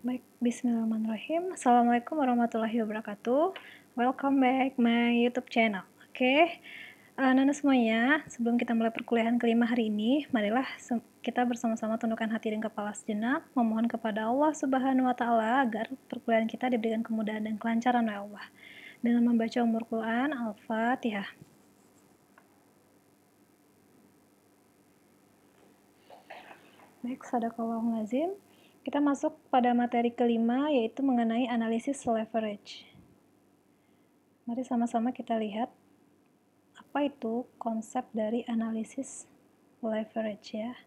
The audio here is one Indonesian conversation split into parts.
Baik, bismillahirrahmanirrahim. Assalamualaikum warahmatullahi wabarakatuh. Welcome back my YouTube channel. Oke, Nana semuanya, sebelum kita mulai perkuliahan kelima hari ini, marilah kita bersama-sama tundukkan hati dan kepala sejenak, memohon kepada Allah Subhanahu wa Ta'ala agar perkuliahan kita diberikan kemudahan dan kelancaran oleh Allah. Dengan membaca Ummul Quran, Al-Fatihah. Baik, sadaqallahul azim. Kita masuk pada materi kelima, yaitu mengenai analisis leverage. Mari sama-sama kita lihat apa itu konsep dari analisis leverage ya.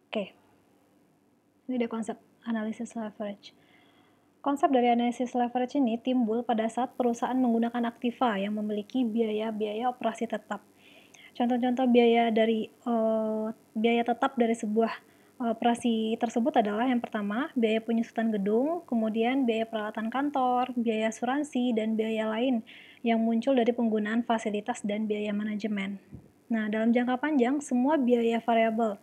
Oke, ini dia konsep analisis leverage. Konsep dari analisis leverage ini timbul pada saat perusahaan menggunakan aktiva yang memiliki biaya-biaya operasi tetap. Contoh-contoh biaya tetap dari sebuah operasi tersebut adalah yang pertama, biaya penyusutan gedung, kemudian biaya peralatan kantor, biaya asuransi, dan biaya lain yang muncul dari penggunaan fasilitas dan biaya manajemen. Nah, dalam jangka panjang, semua biaya variabel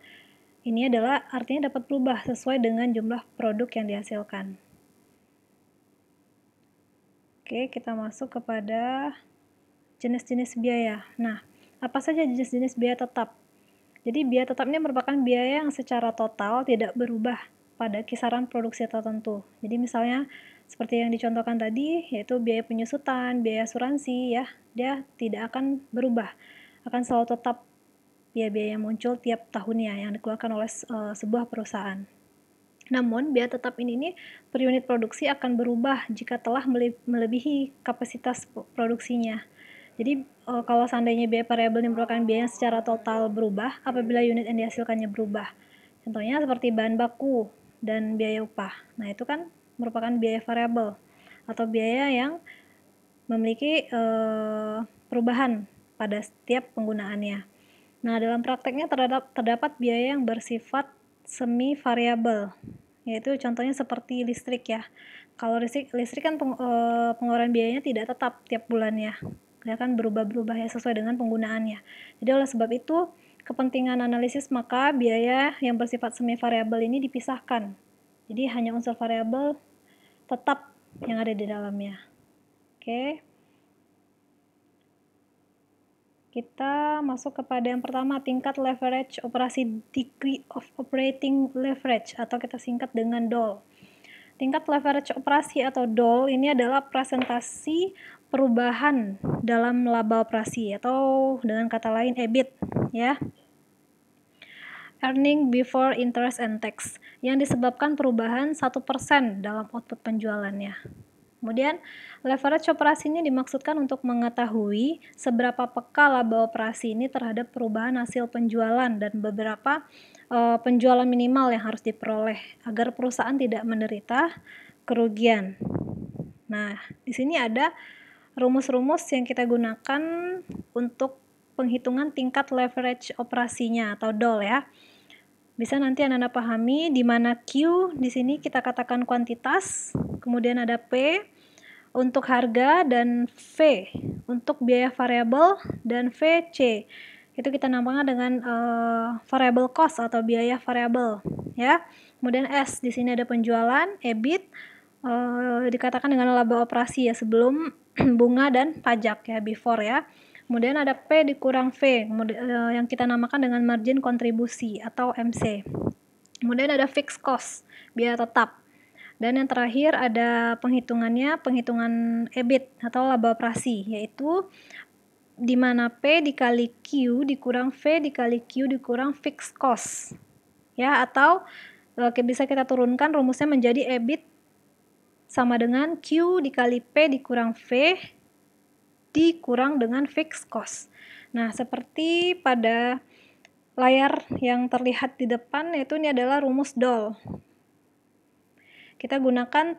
ini adalah artinya dapat berubah sesuai dengan jumlah produk yang dihasilkan. Oke, kita masuk kepada jenis-jenis biaya. Nah, apa saja jenis-jenis biaya tetap? Jadi biaya tetap ini merupakan biaya yang secara total tidak berubah pada kisaran produksi tertentu. Jadi misalnya seperti yang dicontohkan tadi, yaitu biaya penyusutan, biaya asuransi, ya, dia tidak akan berubah, akan selalu tetap biaya-biaya yang muncul tiap tahunnya yang dikeluarkan oleh sebuah perusahaan. Namun, biaya tetap ini per unit produksi akan berubah jika telah melebihi kapasitas produksinya. Jadi, kalau seandainya biaya variabel ini merupakan biaya yang secara total berubah apabila unit yang dihasilkannya berubah. Contohnya seperti bahan baku dan biaya upah. Nah, itu kan merupakan biaya variabel atau biaya yang memiliki perubahan pada setiap penggunaannya. Nah, dalam prakteknya terdapat biaya yang bersifat semi variabel, yaitu contohnya seperti listrik ya. Kalau listrik kan pengeluaran biayanya tidak tetap tiap bulannya. Dia akan berubah-berubah ya sesuai dengan penggunaannya. Jadi oleh sebab itu, kepentingan analisis maka biaya yang bersifat semi variabel ini dipisahkan. Jadi hanya unsur variabel tetap yang ada di dalamnya. Oke. Kita masuk kepada yang pertama, tingkat leverage operasi, degree of operating leverage, atau kita singkat dengan DOL. Tingkat leverage operasi atau DOL ini adalah presentasi perubahan dalam laba operasi atau dengan kata lain EBIT ya. Earning before interest and tax yang disebabkan perubahan 1% dalam output penjualannya. Kemudian, leverage operasi ini dimaksudkan untuk mengetahui seberapa peka laba operasi ini terhadap perubahan hasil penjualan dan beberapa penjualan minimal yang harus diperoleh agar perusahaan tidak menderita kerugian. Nah, di sini ada rumus-rumus yang kita gunakan untuk penghitungan tingkat leverage operasinya atau DOL ya. Bisa nanti Anda pahami di mana Q di sini kita katakan kuantitas, kemudian ada P untuk harga dan V untuk biaya variabel dan VC itu kita namakan dengan variable cost atau biaya variabel ya. Kemudian S di sini ada penjualan, EBIT dikatakan dengan laba operasi ya sebelum bunga dan pajak ya, before ya. Kemudian ada P dikurang V yang kita namakan dengan margin kontribusi atau MC. Kemudian ada fixed cost, biaya tetap. Dan yang terakhir ada penghitungan EBIT atau laba operasi, yaitu di mana P dikali Q dikurang V dikali Q dikurang fixed cost. Ya, atau bisa kita turunkan rumusnya menjadi EBIT sama dengan Q dikali P dikurang V dikurang dengan fixed cost. Nah, seperti pada layar yang terlihat di depan, yaitu ini adalah rumus DOL. Kita gunakan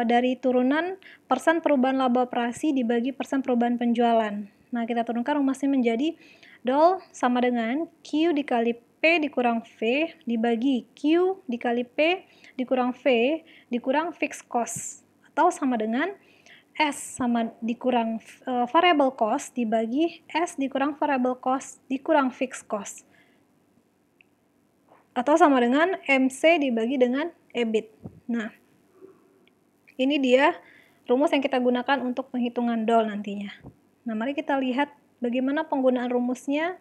dari turunan persen perubahan laba operasi dibagi persen perubahan penjualan. Nah, kita turunkan rumusnya menjadi DOL sama dengan Q dikali P dikurang V dibagi Q dikali P dikurang V dikurang fixed cost, atau sama dengan S sama dikurang variable cost dibagi S dikurang variable cost dikurang fixed cost. atau sama dengan MC dibagi dengan EBIT. Nah, ini dia rumus yang kita gunakan untuk penghitungan DOL nantinya. Nah, mari kita lihat bagaimana penggunaan rumusnya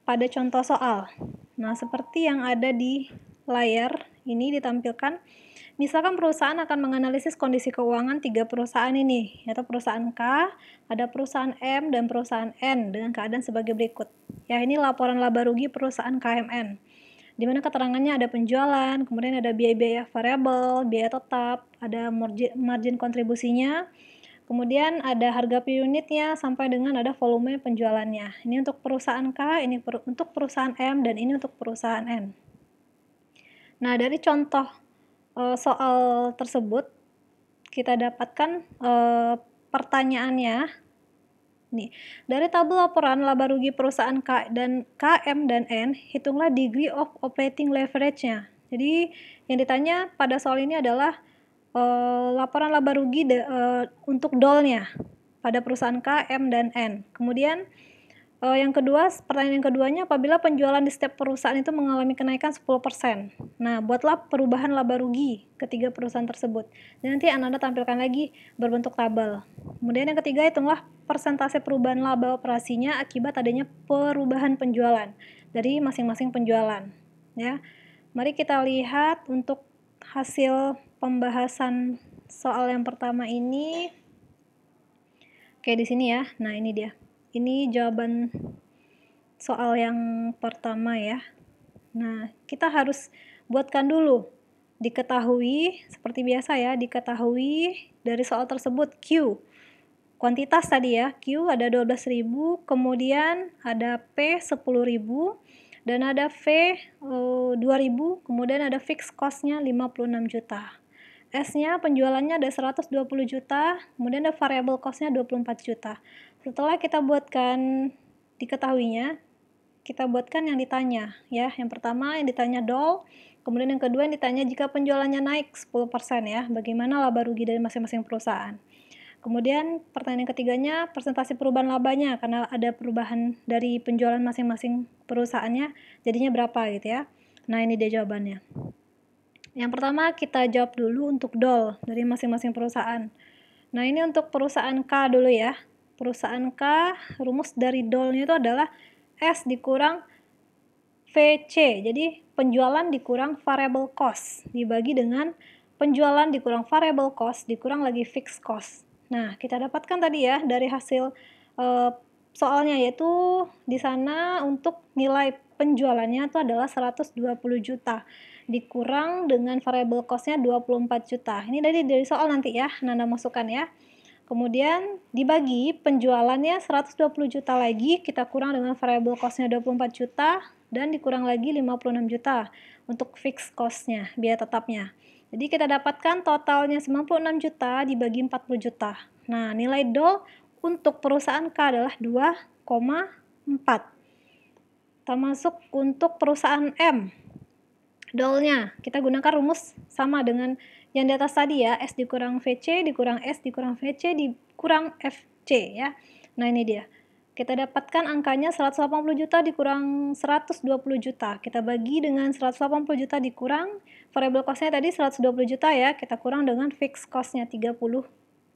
pada contoh soal. Nah, seperti yang ada di layar ini ditampilkan, misalkan perusahaan akan menganalisis kondisi keuangan 3 perusahaan ini, yaitu perusahaan K, ada perusahaan M, dan perusahaan N dengan keadaan sebagai berikut. Ya, ini laporan laba rugi perusahaan KMN, di mana keterangannya ada penjualan, kemudian ada biaya-biaya variabel, biaya tetap, ada margin kontribusinya, kemudian ada harga per unitnya, sampai dengan ada volume penjualannya. Ini untuk perusahaan K, ini untuk perusahaan M, dan ini untuk perusahaan N. Nah, dari contoh soal tersebut, kita dapatkan pertanyaannya. Nih, dari tabel laporan laba rugi perusahaan K M dan N, hitunglah degree of operating leverage-nya. Jadi, yang ditanya pada soal ini adalah laporan laba rugi untuk DOL-nya pada perusahaan K, M, dan N. Kemudian yang kedua, pertanyaan yang keduanya, apabila penjualan di setiap perusahaan itu mengalami kenaikan 10%. Nah, buatlah perubahan laba rugi ketiga perusahaan tersebut. Dan nanti Anda tampilkan lagi berbentuk tabel. Kemudian yang ketiga, hitunglah persentase perubahan laba operasinya akibat adanya perubahan penjualan dari masing-masing penjualan. Ya, mari kita lihat untuk hasil pembahasan soal yang pertama ini. Oke, di sini ya. Nah, ini dia. Ini jawaban soal yang pertama ya. Nah, kita harus buatkan dulu. Diketahui, seperti biasa ya, diketahui dari soal tersebut Q. Kuantitas tadi ya, Q ada 12.000, kemudian ada P 10.000, dan ada V 2.000, kemudian ada fixed cost-nya 56 juta. S-nya penjualannya ada 120 juta, kemudian ada variable cost-nya 24 juta. Setelah kita buatkan diketahuinya, kita buatkan yang ditanya ya. Yang pertama yang ditanya DOL, kemudian yang kedua yang ditanya jika penjualannya naik 10% ya, bagaimana laba rugi dari masing-masing perusahaan. Kemudian pertanyaan yang ketiganya, persentase perubahan labanya, karena ada perubahan dari penjualan masing-masing perusahaannya, jadinya berapa gitu ya. Nah, ini dia jawabannya. Yang pertama kita jawab dulu untuk DOL dari masing-masing perusahaan. Nah, ini untuk perusahaan K dulu ya. Perusahaan K, rumus dari DOL-nya itu adalah S dikurang VC. Jadi, penjualan dikurang variable cost dibagi dengan penjualan dikurang variable cost dikurang lagi fixed cost. Nah, kita dapatkan tadi ya dari hasil soalnya, yaitu di sana untuk nilai penjualannya itu adalah 120 juta dikurang dengan variable cost-nya 24 juta. Ini dari soal nanti ya, Nanda masukkan ya. Kemudian dibagi penjualannya 120 juta lagi, kita kurang dengan variable cost-nya 24 juta, dan dikurang lagi 56 juta untuk fixed cost-nya, biaya tetapnya. Jadi kita dapatkan totalnya 96 juta dibagi 40 juta. Nah, nilai DOL untuk perusahaan K adalah 2,4. Termasuk untuk perusahaan M. DOL-nya, kita gunakan rumus sama dengan yang di atas tadi ya, S dikurang VC dikurang S dikurang VC dikurang FC ya. Nah, ini dia. Kita dapatkan angkanya 180 juta dikurang 120 juta. Kita bagi dengan 180 juta dikurang variable cost-nya tadi 120 juta ya. Kita kurang dengan fixed cost-nya 30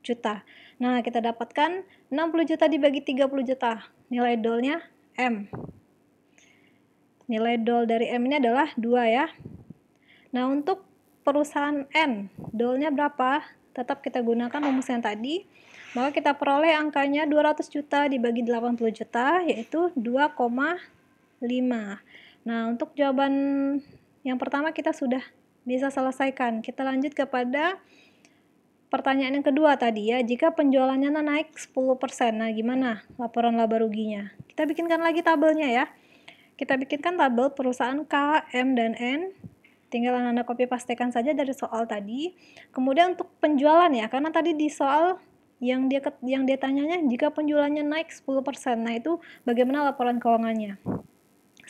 juta. Nah, kita dapatkan 60 juta dibagi 30 juta. Nilai DOL-nya M. Nilai DOL dari M ini adalah 2 ya. Nah, untuk perusahaan N, DOL-nya berapa? Tetap kita gunakan rumus yang tadi. Maka kita peroleh angkanya 200 juta dibagi 80 juta, yaitu 2,5. Nah, untuk jawaban yang pertama kita sudah bisa selesaikan. Kita lanjut kepada pertanyaan yang kedua tadi ya. Jika penjualannya naik 10%, nah gimana laporan laba ruginya? Kita bikinkan lagi tabelnya ya. Kita bikinkan tabel perusahaan K, M, dan N. Tinggal Anda copy pastekan saja dari soal tadi. Kemudian untuk penjualan ya, karena tadi di soal yang dia tanyanya jika penjualannya naik 10%. Nah, itu bagaimana laporan keuangannya?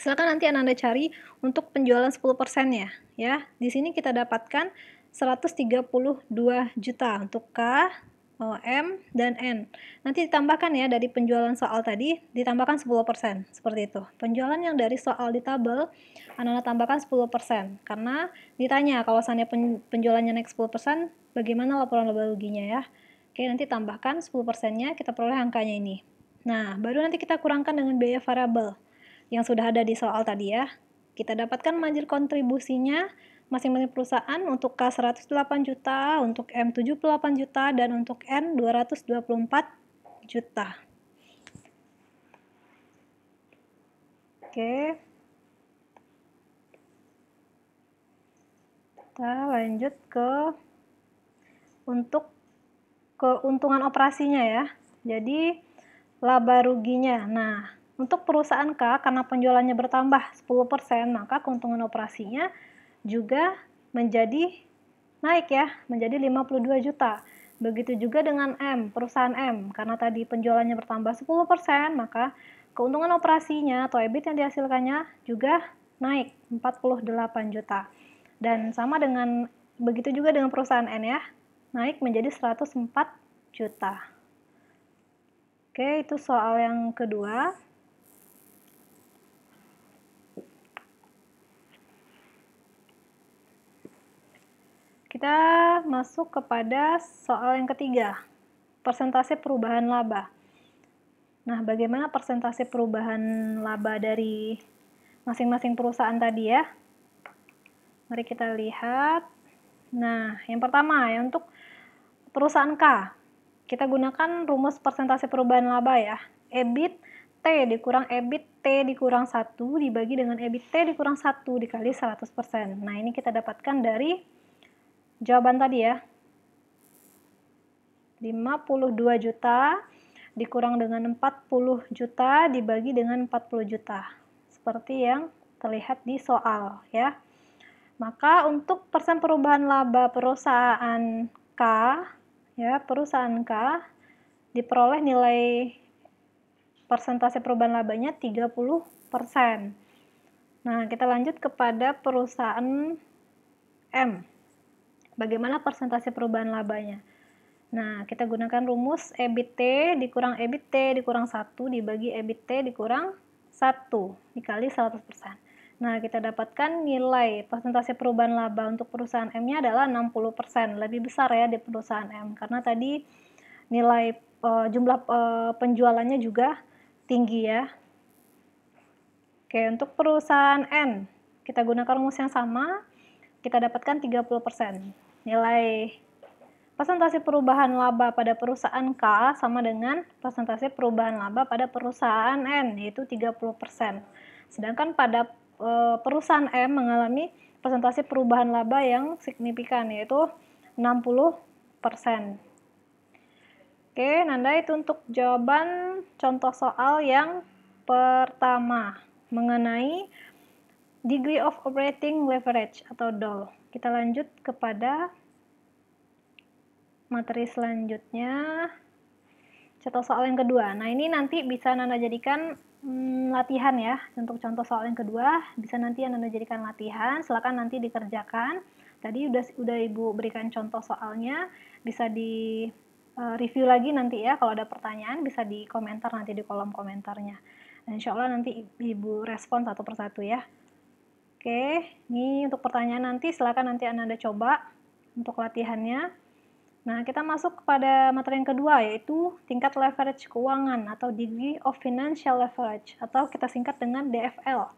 Silakan nanti Anda cari untuk penjualan 10%-nya ya. Di sini kita dapatkan 132 juta untuk K, M dan N. Nanti ditambahkan ya, dari penjualan soal tadi ditambahkan 10%, seperti itu. Penjualan yang dari soal di tabel, anak-anak tambahkan 10%, karena ditanya kalau seandainya penjualannya naik 10%, bagaimana laporan laba ruginya ya. Oke, nanti tambahkan 10%-nya, kita peroleh angkanya ini. Nah, baru nanti kita kurangkan dengan biaya variabel yang sudah ada di soal tadi ya. Kita dapatkan margin kontribusinya masing-masing perusahaan. Untuk K 108 juta, untuk M 78 juta, dan untuk N 224 juta. Oke. Kita lanjut ke untuk keuntungan operasinya ya. Jadi laba ruginya. Nah, untuk perusahaan K, karena penjualannya bertambah 10%, maka keuntungan operasinya juga menjadi naik ya, menjadi 52 juta. Begitu juga dengan M, perusahaan M, karena tadi penjualannya bertambah 10%, maka keuntungan operasinya atau EBIT yang dihasilkannya juga naik 48 juta. Dan sama dengan, begitu juga dengan perusahaan N ya, naik menjadi 104 juta. Oke, itu soal yang kedua. Kita masuk kepada soal yang ketiga, persentase perubahan laba. Nah, bagaimana persentase perubahan laba dari masing-masing perusahaan tadi ya? Mari kita lihat. Nah, yang pertama ya, untuk perusahaan K, kita gunakan rumus persentase perubahan laba ya. EBIT T dikurang EBIT T dikurang 1 dibagi dengan EBIT T dikurang 1 dikali 100%. Nah, ini kita dapatkan dari jawaban tadi ya. 52 juta dikurang dengan 40 juta dibagi dengan 40 juta. Seperti yang terlihat di soal ya. Maka untuk persen perubahan laba perusahaan K ya, perusahaan K diperoleh nilai persentase perubahan labanya 30%. Nah, kita lanjut kepada perusahaan M. Bagaimana persentase perubahan labanya? Nah, kita gunakan rumus EBIT T dikurang EBIT T dikurang 1 dibagi EBIT T dikurang 1 dikali 100%. Nah, kita dapatkan nilai persentase perubahan laba untuk perusahaan M-nya adalah 60%. Lebih besar ya di perusahaan M, karena tadi nilai jumlah penjualannya juga tinggi ya. Oke, untuk perusahaan N, kita gunakan rumus yang sama, kita dapatkan 30%. Nilai persentase perubahan laba pada perusahaan K sama dengan persentase perubahan laba pada perusahaan N, yaitu 30%. Sedangkan pada perusahaan M mengalami persentase perubahan laba yang signifikan, yaitu 60%. Oke, Nanda, itu untuk jawaban contoh soal yang pertama mengenai degree of operating leverage atau DOL. Kita lanjut kepada materi selanjutnya, contoh soal yang kedua. Nah, ini nanti bisa Nanda jadikan latihan ya. Untuk contoh soal yang kedua bisa nanti Nanda jadikan latihan, silakan nanti dikerjakan. Tadi udah Ibu berikan contoh soalnya, bisa di review lagi nanti ya. Kalau ada pertanyaan bisa di komentar nanti di kolom komentarnya. Dan insya Allah nanti Ibu respon satu persatu ya. Oke, ini untuk pertanyaan nanti silakan nanti Anda coba untuk latihannya. Nah, kita masuk kepada materi yang kedua, yaitu tingkat leverage keuangan atau degree of financial leverage, atau kita singkat dengan DFL.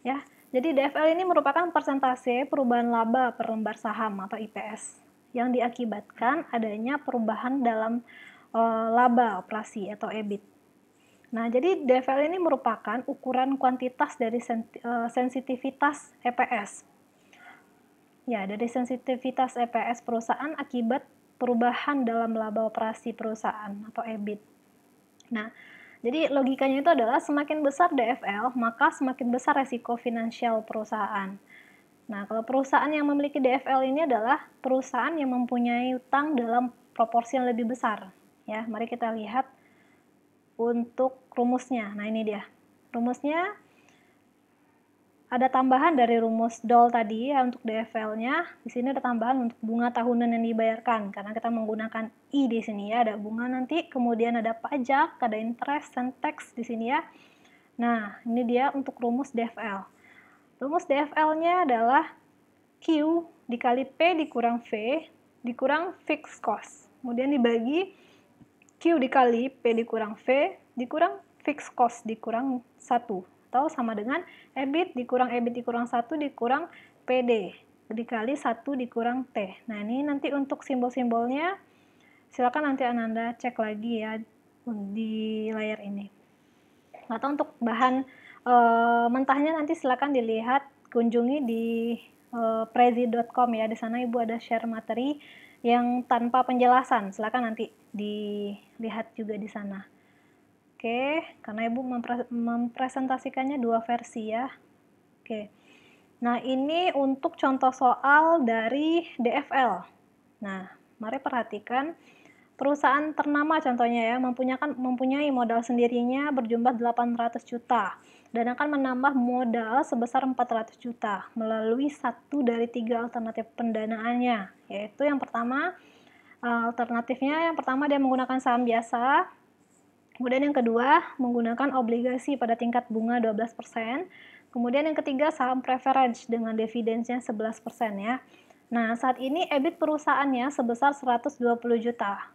Ya, jadi DFL ini merupakan persentase perubahan laba per lembar saham atau IPS yang diakibatkan adanya perubahan dalam laba operasi atau EBIT. Nah, jadi DFL ini merupakan ukuran kuantitas dari sensitivitas EPS. Ya, dari sensitivitas EPS perusahaan akibat perubahan dalam laba operasi perusahaan atau EBIT. Nah, jadi logikanya itu adalah semakin besar DFL, maka semakin besar resiko finansial perusahaan. Nah, kalau perusahaan yang memiliki DFL ini adalah perusahaan yang mempunyai utang dalam proporsi yang lebih besar. Ya, mari kita lihat untuk rumusnya. Nah, ini dia. Rumusnya ada tambahan dari rumus DOL tadi ya untuk DFL-nya. Di sini ada tambahan untuk bunga tahunan yang dibayarkan karena kita menggunakan I di sini ya, ada bunga nanti, kemudian ada pajak, ada interest and tax di sini ya. Nah, ini dia untuk rumus DFL. Rumus DFL-nya adalah Q dikali P dikurang V dikurang fixed cost. Kemudian dibagi Q dikali P dikurang V dikurang fixed cost dikurang 1. Atau sama dengan EBIT dikurang 1 dikurang PD dikali 1 dikurang T. Nah, ini nanti untuk simbol-simbolnya silakan nanti Ananda cek lagi ya di layar ini. Atau untuk bahan mentahnya nanti silakan dilihat, kunjungi di prezi.com ya. Di sana Ibu ada share materi yang tanpa penjelasan. Silakan nanti dilihat juga di sana. Oke, karena Ibu mempresentasikannya 2 versi ya. Oke. Nah, ini untuk contoh soal dari DFL. Nah, mari perhatikan perusahaan ternama contohnya ya, mempunyai modal sendirinya berjumlah 800 juta dan akan menambah modal sebesar 400 juta melalui satu dari 3 alternatif pendanaannya, yaitu yang pertama, alternatifnya yang pertama dia menggunakan saham biasa. Kemudian yang kedua, menggunakan obligasi pada tingkat bunga 12%. Kemudian yang ketiga, saham preference dengan dividendnya 11% ya. Nah, saat ini EBIT perusahaannya sebesar 120 juta.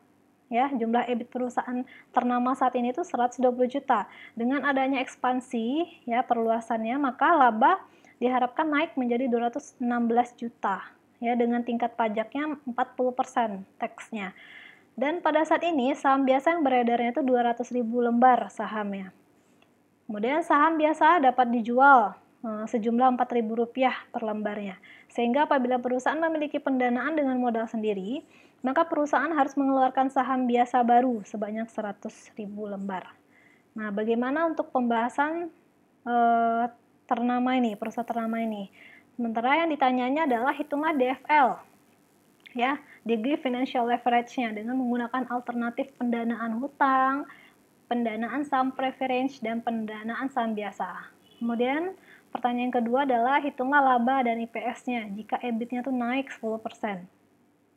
Ya, jumlah EBIT perusahaan ternama saat ini itu 120 juta. Dengan adanya ekspansi, ya, perluasannya, maka laba diharapkan naik menjadi 216 juta. Ya, dengan tingkat pajaknya 40% tax-nya. Dan pada saat ini saham biasa yang beredarnya itu 200.000 lembar sahamnya. Kemudian saham biasa dapat dijual sejumlah Rp4.000 per lembarnya. Sehingga apabila perusahaan memiliki pendanaan dengan modal sendiri, maka perusahaan harus mengeluarkan saham biasa baru sebanyak 100.000 lembar. Nah, bagaimana untuk pembahasan ternama ini, perusahaan ternama ini? Sementara yang ditanyanya adalah hitunglah DFL. Ya, degree financial leverage-nya dengan menggunakan alternatif pendanaan hutang, pendanaan saham preference, dan pendanaan saham biasa. Kemudian pertanyaan kedua adalah hitunglah laba dan IPS-nya jika EBIT-nya tuh naik 10%.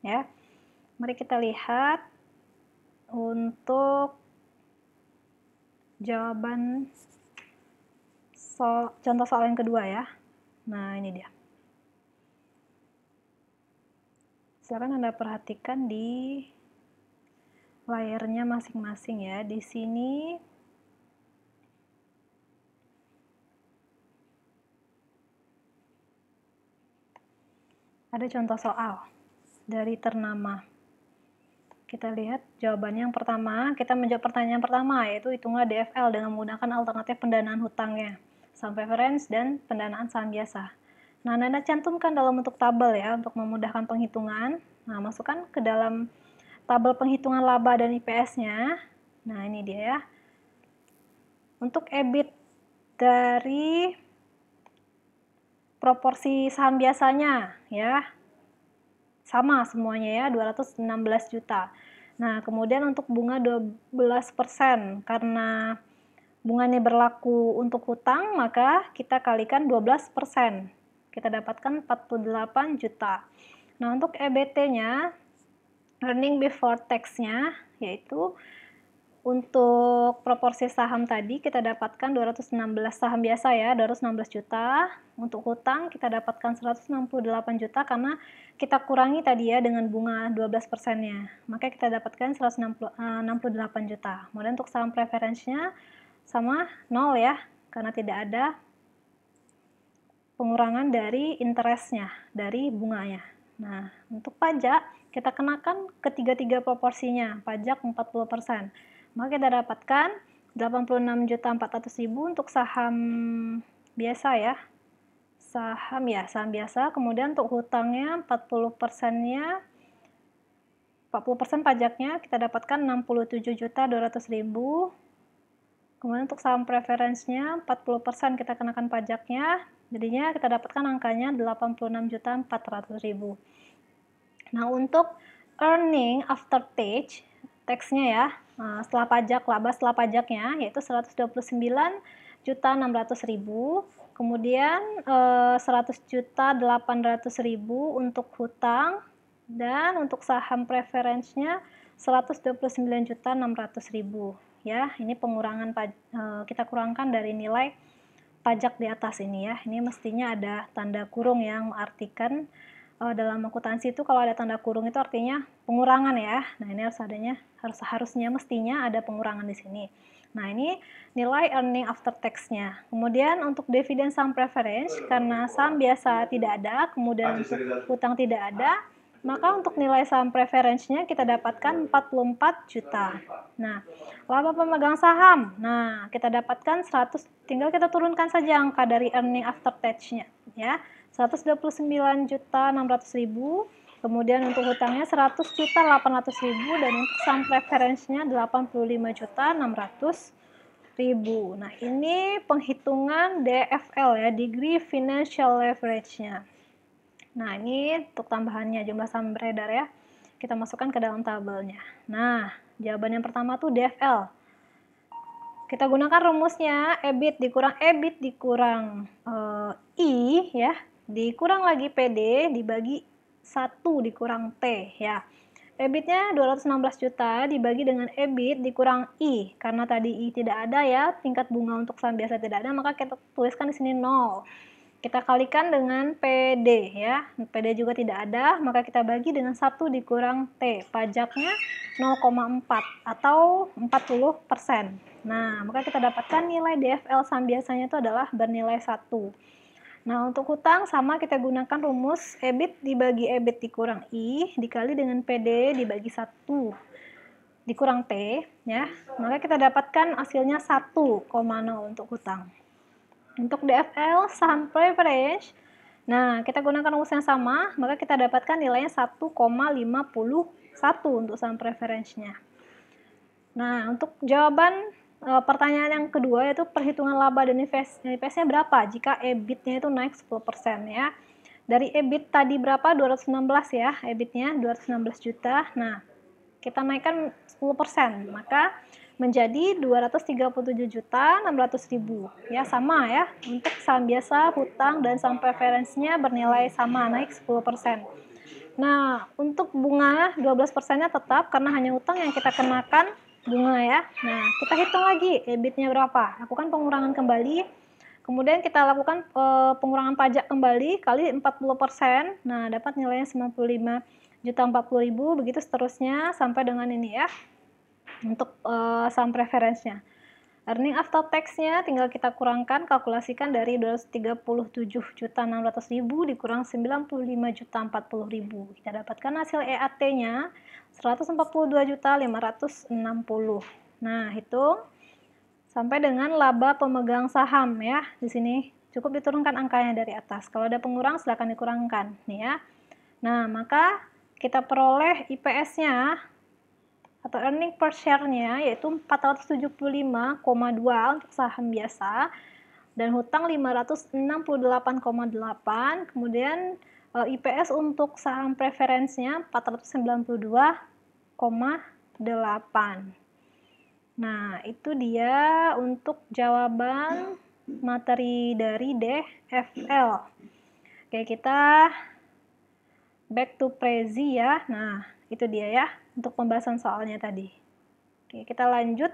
Ya. Mari kita lihat untuk jawaban contoh soal yang kedua ya. Nah, ini dia. Silakan Anda perhatikan di layarnya masing-masing ya. Di sini ada contoh soal dari ternama. Kita lihat jawabannya yang pertama. Kita menjawab pertanyaan pertama, yaitu hitunglah DFL dengan menggunakan alternatif pendanaan hutangnya, saham preference, dan pendanaan saham biasa. Nah, Anda cantumkan dalam bentuk tabel ya untuk memudahkan penghitungan. Nah, masukkan ke dalam tabel penghitungan laba dan IPS-nya. Nah, ini dia ya. Untuk EBIT dari proporsi saham biasanya ya. Sama semuanya ya, 216 juta. Nah, kemudian untuk bunga 12%, karena bunganya berlaku untuk hutang, maka kita kalikan 12%. Kita dapatkan 48 juta. Nah, untuk EBT-nya, earning before tax-nya, yaitu untuk proporsi saham tadi kita dapatkan 216 saham biasa ya, 216 juta. Untuk hutang kita dapatkan 168 juta karena kita kurangi tadi ya dengan bunga 12%-nya. Maka kita dapatkan 168 juta. Kemudian untuk saham preference-nya sama 0 ya, karena tidak ada pengurangan dari interest-nya, dari bunganya. Nah, untuk pajak kita kenakan ketiga-tiga proporsinya, pajak 40%. Maka kita dapatkan 86.400.000 untuk saham biasa ya. Saham biasa. Kemudian untuk hutangnya 40%-nya 40% pajaknya kita dapatkan 67.200.000. Kemudian untuk saham preference-nya 40% kita kenakan pajaknya, jadinya kita dapatkan angkanya 86.400.000. Nah, untuk earning after tax-nya ya, setelah pajak, laba setelah pajaknya yaitu 129.600.000. Kemudian 100.800.000 untuk hutang, dan untuk saham preferensinya 129.600.000 ya. Ini pengurangan kita kurangkan dari nilai pajak di atas ini ya. Ini mestinya ada tanda kurung yang mengartikan dalam akuntansi itu kalau ada tanda kurung itu artinya pengurangan ya. Nah, ini harusnya mestinya ada pengurangan di sini. Nah, ini nilai earning after tax-nya. Kemudian untuk dividen saham preference, karena saham biasa tidak ada, kemudian untuk hutang tidak ada, maka untuk nilai saham preference-nya kita dapatkan 44 juta. Nah, laba pemegang saham, nah kita dapatkan 100, tinggal kita turunkan saja angka dari earning after tax-nya ya. 129.600.000, kemudian untuk hutangnya 100.800.000, dan untuk saham preferensinya 85.600.000. Nah, ini penghitungan DFL ya, Degree Financial Leverage-nya. Nah, ini untuk tambahannya jumlah saham beredar ya. Kita masukkan ke dalam tabelnya. Nah, jawaban yang pertama tuh DFL. Kita gunakan rumusnya EBIT dikurang I ya, dikurang lagi PD dibagi 1 dikurang T ya. EBIT-nya 216 juta dibagi dengan EBIT dikurang I. Karena tadi I tidak ada ya, tingkat bunga untuk saham biasa tidak ada, maka kita tuliskan di sini 0. Kita kalikan dengan PD ya. PD juga tidak ada, maka kita bagi dengan 1 dikurang T. Pajaknya 0,4 atau 40%. Nah, maka kita dapatkan nilai DFL saham biasanya itu adalah bernilai 1. Nah, untuk hutang sama kita gunakan rumus EBIT dibagi EBIT dikurang I dikali dengan PD dibagi 1 dikurang T ya. Maka kita dapatkan hasilnya 1,0 untuk hutang. Untuk DFL saham preference, nah kita gunakan rumus yang sama, maka kita dapatkan nilainya 1,51 untuk saham preferensinya. Nah, untuk jawaban pertanyaan yang kedua yaitu perhitungan laba dan IPS-nya berapa jika EBIT-nya itu naik 10% ya. Dari EBIT tadi berapa? 216 ya, EBIT-nya 216 juta. Nah, kita naikkan 10%, maka menjadi 237.600.000 ya, sama ya. Untuk saham biasa, hutang, dan saham preferensinya bernilai sama, naik 10%. Nah, untuk bunga 12%-nya tetap karena hanya hutang yang kita kenakan bunga ya. Nah, kita hitung lagi EBIT-nya berapa. Lakukan pengurangan kembali. Kemudian kita lakukan pengurangan pajak kembali kali 40%. Nah, dapat nilainya 95.040.000, begitu seterusnya sampai dengan ini ya. Untuk saham preferensinya. Earning after tax-nya tinggal kita kurangkan, kalkulasikan dari 237.600.000 dikurang 95.040.000. Kita dapatkan hasil EAT-nya 142.560. Nah, hitung sampai dengan laba pemegang saham ya. Di sini cukup diturunkan angkanya dari atas. Kalau ada pengurang silakan dikurangkan nih ya. Nah, maka kita peroleh IPS-nya atau earning per share-nya yaitu 475,2 untuk saham biasa dan hutang 568,8. Kemudian IPS untuk saham preferensinya 492,8. Nah, itu dia untuk jawaban materi dari DFL. Oke, kita back to Prezi ya. Nah, itu dia ya untuk pembahasan soalnya tadi. Oke, kita lanjut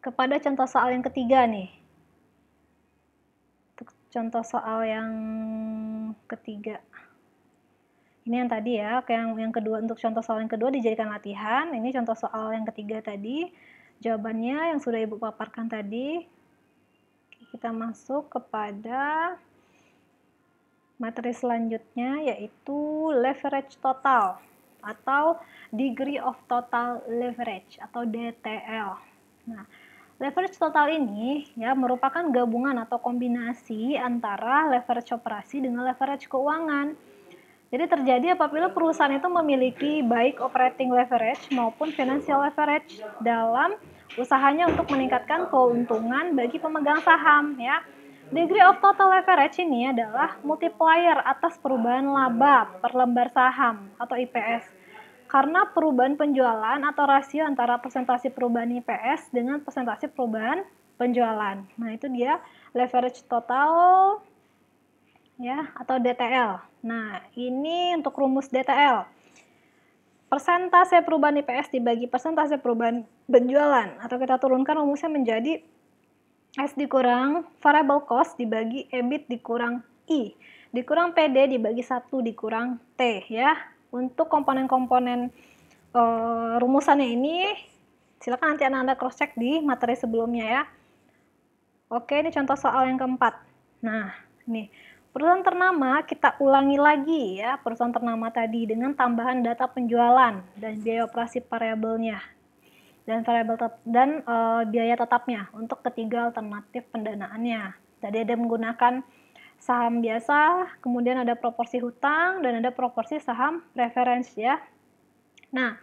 kepada contoh soal yang ketiga nih. Untuk contoh soal yang ketiga. Ini yang tadi ya. Oke, yang kedua, untuk contoh soal yang kedua dijadikan latihan. Ini contoh soal yang ketiga tadi. Jawabannya yang sudah Ibu paparkan tadi. Oke, kita masuk kepada materi selanjutnya yaitu leverage total atau degree of total leverage atau DTL. Nah, leverage total ini ya merupakan gabungan atau kombinasi antara leverage operasi dengan leverage keuangan. Jadi terjadi apabila perusahaan itu memiliki baik operating leverage maupun financial leverage dalam usahanya untuk meningkatkan keuntungan bagi pemegang saham ya. Degree of total leverage ini adalah multiplier atas perubahan laba per lembar saham atau IPS. Karena perubahan penjualan atau rasio antara persentase perubahan IPS dengan persentase perubahan penjualan. Nah, itu dia leverage total ya atau DTL. Nah, ini untuk rumus DTL. Persentase perubahan IPS dibagi persentase perubahan penjualan, atau kita turunkan rumusnya menjadi S dikurang variable cost dibagi EBIT dikurang I dikurang PD dibagi 1 dikurang T ya. Untuk komponen-komponen rumusannya ini silakan nanti Anda cross check di materi sebelumnya ya. Oke, ini contoh soal yang keempat. Nah, ini perusahaan ternama kita ulangi lagi ya, perusahaan ternama tadi dengan tambahan data penjualan dan biaya operasi variabelnya dan biaya tetapnya untuk ketiga alternatif pendanaannya. Tadi ada menggunakan saham biasa, kemudian ada proporsi hutang dan ada proporsi saham preference ya. Nah,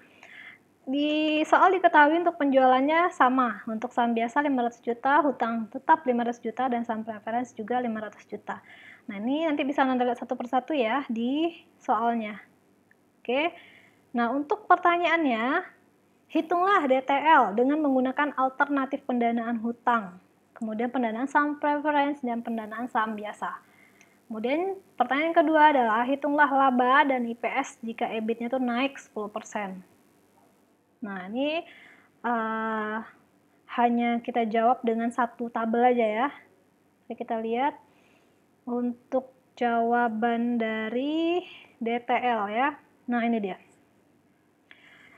di soal diketahui untuk penjualannya sama, untuk saham biasa 500 juta, hutang tetap 500 juta, dan saham preference juga 500 juta. Nah, ini nanti bisa Anda lihat satu persatu ya di soalnya. Oke, nah untuk pertanyaannya, hitunglah DTL dengan menggunakan alternatif pendanaan hutang, kemudian pendanaan saham preference, dan pendanaan saham biasa. Kemudian pertanyaan kedua adalah, hitunglah laba dan IPS jika EBIT-nya itu naik 10%. Nah, ini hanya kita jawab dengan satu tabel aja ya. Jadi kita lihat untuk jawaban dari DTL ya. Nah, ini dia.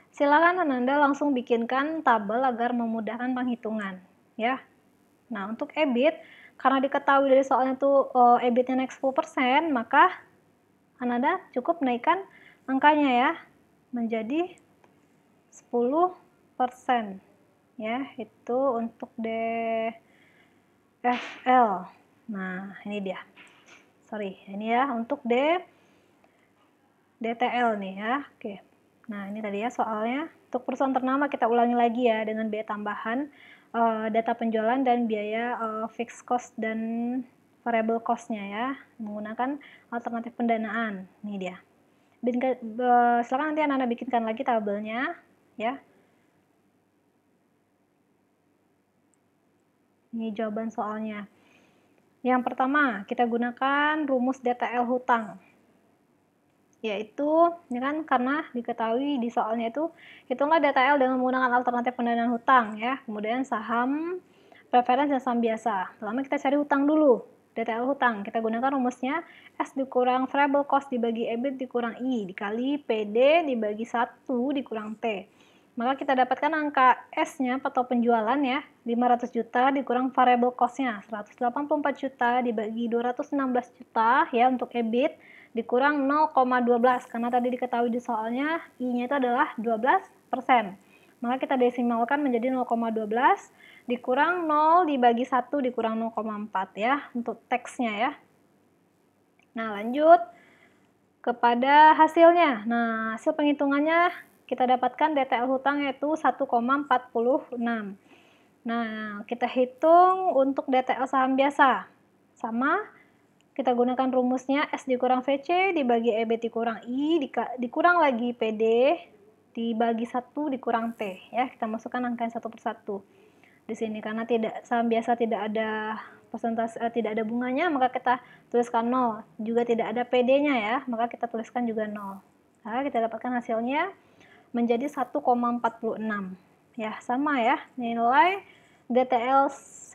Silakan Anda langsung bikinkan tabel agar memudahkan penghitungan ya. Nah, untuk EBIT, karena diketahui dari soalnya tuh EBIT-nya naik 10%, maka Anda cukup naikkan angkanya ya menjadi 10% ya, itu untuk DFL. Nah, ini dia. Sorry, ini ya untuk DTL nih ya. Oke. Nah, ini tadi ya soalnya. Untuk perusahaan ternama kita ulangi lagi ya dengan biaya tambahan, data penjualan dan biaya fixed cost dan variable cost-nya ya, menggunakan alternatif pendanaan. Ini dia. Silakan nanti Anda bikinkan lagi tabelnya ya. Ini jawaban soalnya. Yang pertama, kita gunakan rumus DTL hutang. Yaitu, ini kan karena diketahui di soalnya itu, hitunglah DTL dengan menggunakan alternatif pendanaan hutang ya. Kemudian saham preference dan saham biasa. Pertama kita cari hutang dulu. DTL hutang, kita gunakan rumusnya S dikurang variable cost dibagi EBIT dikurang I dikali PD dibagi 1 dikurang T. Maka kita dapatkan angka S-nya atau penjualan ya, 500 juta dikurang variable cost-nya, 184 juta dibagi 216 juta ya untuk EBIT, dikurang 0,12, karena tadi diketahui di soalnya I-nya itu adalah 12%. Maka kita desimalkan menjadi 0,12 dikurang 0 dibagi 1 dikurang 0,4 ya untuk teksnya ya. Nah, lanjut kepada hasilnya. Nah, hasil penghitungannya kita dapatkan DTL hutang yaitu 1,46. Nah, kita hitung untuk DTL saham biasa. Sama, kita gunakan rumusnya S dikurang VC dibagi EBIT dikurang I dikurang lagi PD dibagi 1 dikurang T ya. Kita masukkan angkanya satu persatu. Di sini karena saham biasa tidak ada persentase, tidak ada bunganya, maka kita tuliskan 0. Juga tidak ada PD-nya ya, maka kita tuliskan juga 0. Nah, kita dapatkan hasilnya menjadi 1,46. Ya, sama ya. Nilai DTL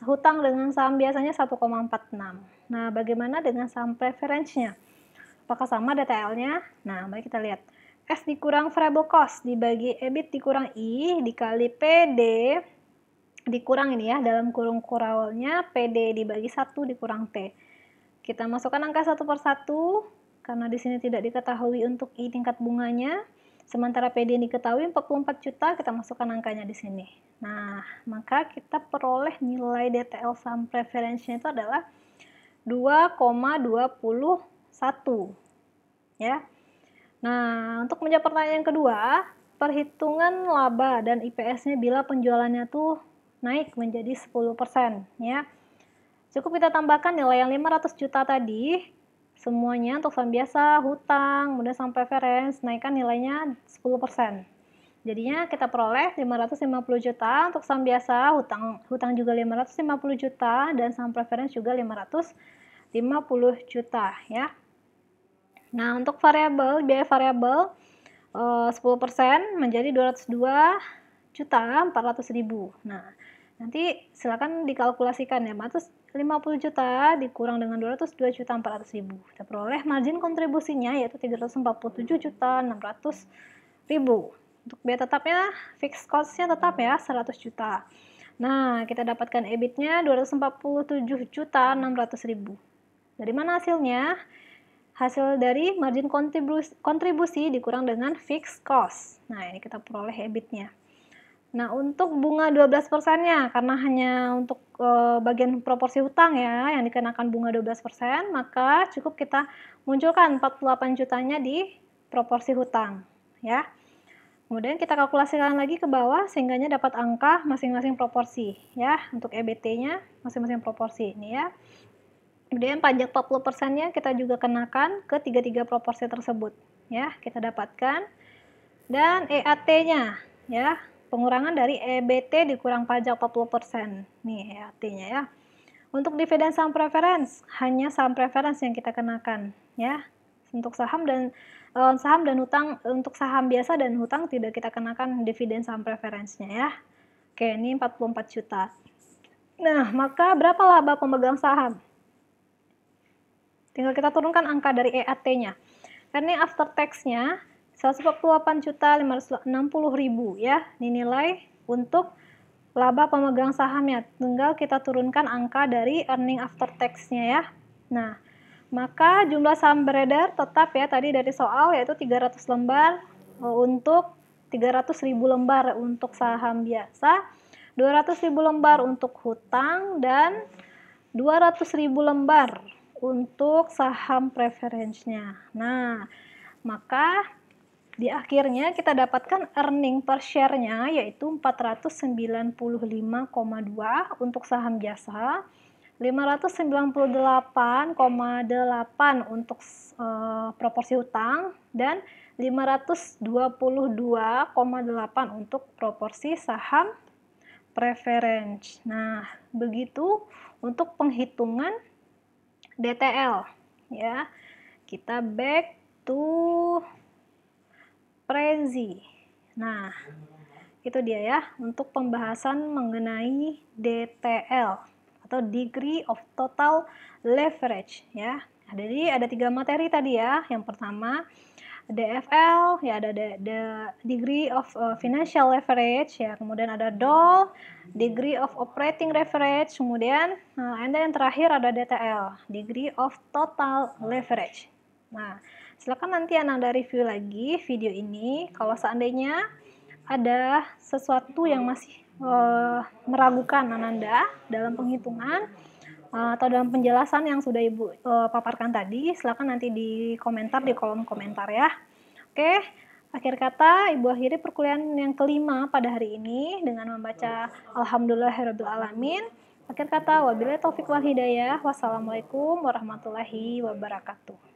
hutang dengan saham biasanya 1,46. Nah, bagaimana dengan saham preference-nya? Apakah sama DTL-nya? Nah, mari kita lihat. S dikurang variable cost dibagi EBIT dikurang I dikali PD dikurang ini ya, dalam kurung kuralnya PD dibagi 1 dikurang T. Kita masukkan angka satu persatu, karena di sini tidak diketahui untuk I tingkat bunganya, sementara PD diketahui 44 juta, kita masukkan angkanya di sini. Nah, maka kita peroleh nilai DTL saham preference-nya itu adalah 2,21 ya. Nah, untuk menjawab pertanyaan yang kedua, perhitungan laba dan IPS-nya bila penjualannya tuh naik menjadi 10% ya. Cukup kita tambahkan nilai yang 500 juta tadi, semuanya untuk saham biasa, hutang, kemudian saham preference, naikkan nilainya 10%. Jadinya kita peroleh 550 juta untuk saham biasa, hutang juga 550 juta, dan saham preference juga 550 juta ya. Nah, untuk biaya variabel 10% menjadi 202.400.000. Nah, nanti silakan dikalkulasikan ya, 450 juta dikurang dengan 202.400.000. Kita peroleh margin kontribusinya yaitu 347.600.000. Untuk biaya tetapnya, fixed cost-nya tetap ya 100 juta. Nah, kita dapatkan EBIT-nya 247.600.000. Dari mana hasilnya? Hasil dari margin kontribusi dikurang dengan fixed cost. Nah, ini kita peroleh EBIT-nya. Nah, untuk bunga 12%-nya, karena hanya untuk bagian proporsi hutang ya, yang dikenakan bunga 12%, maka cukup kita munculkan 48 jutanya di proporsi hutang ya. Kemudian kita kalkulasikan lagi ke bawah sehingganya dapat angka masing-masing proporsi ya, untuk EBT-nya masing-masing proporsi ini ya. Kemudian pajak 40%-nya kita juga kenakan ke tiga proporsi tersebut ya, kita dapatkan. Dan EAT-nya ya, pengurangan dari EBT dikurang pajak 40%. Nih EAT-nya ya. Untuk dividen saham preference, hanya saham preference yang kita kenakan ya. Untuk saham dan hutang, untuk saham biasa dan hutang tidak kita kenakan dividen saham preference-nya ya. Oke, ini 44 juta. Nah, maka berapa laba pemegang saham? Tinggal kita turunkan angka dari EAT-nya. Karena after tax-nya 148.560.000 ya, dinilai untuk laba pemegang sahamnya. Tinggal kita turunkan angka dari earning after tax-nya ya. Nah, maka jumlah saham beredar tetap ya tadi dari soal, yaitu 300 lembar untuk 300.000 lembar untuk saham biasa, 200.000 lembar untuk hutang, dan 200.000 lembar untuk saham preference-nya. Nah, maka di akhirnya kita dapatkan earning per share-nya yaitu 495,2 untuk saham biasa, 598,8 untuk proporsi hutang, dan 522,8 untuk proporsi saham preference. Nah, begitu untuk penghitungan DTL ya. Kita back to Prezi. Nah, itu dia ya untuk pembahasan mengenai DTL atau degree of total leverage ya. Jadi ada 3 materi tadi ya. Yang pertama DFL ya, ada the degree of financial leverage ya, kemudian ada DOL, degree of operating leverage, kemudian and then yang terakhir ada DTL, degree of total leverage. Nah, silakan nanti Ananda review lagi video ini. Kalau seandainya ada sesuatu yang masih meragukan Ananda dalam penghitungan atau dalam penjelasan yang sudah Ibu paparkan tadi, silakan nanti di komentar, di kolom komentar ya. Oke, akhir kata Ibu akhiri perkuliahan yang kelima pada hari ini dengan membaca Alhamdulillahirabbil alamin. Akhir kata wabillahi taufik wal hidayah. Wassalamualaikum warahmatullahi wabarakatuh.